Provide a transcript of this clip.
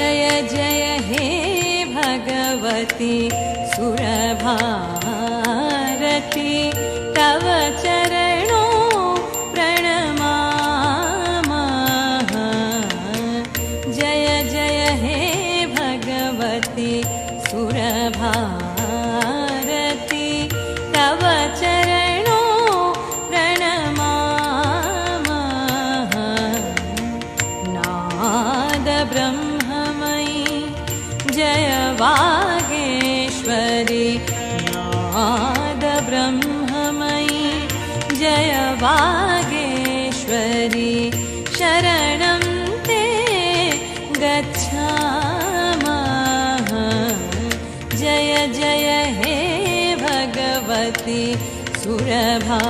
जय जय हे भगवती सुरभारती तव चरणों प्रणमामः। जय जय हे भगवती सुरभारती तव चरणों प्रणमामः। नाद ब्रह्ममयी जय वागेश्वरी नाद ब्रह्ममयी जय वागेश्वरी शरणं ते गच्छामः। जय जय हे भगवती सुरभारती।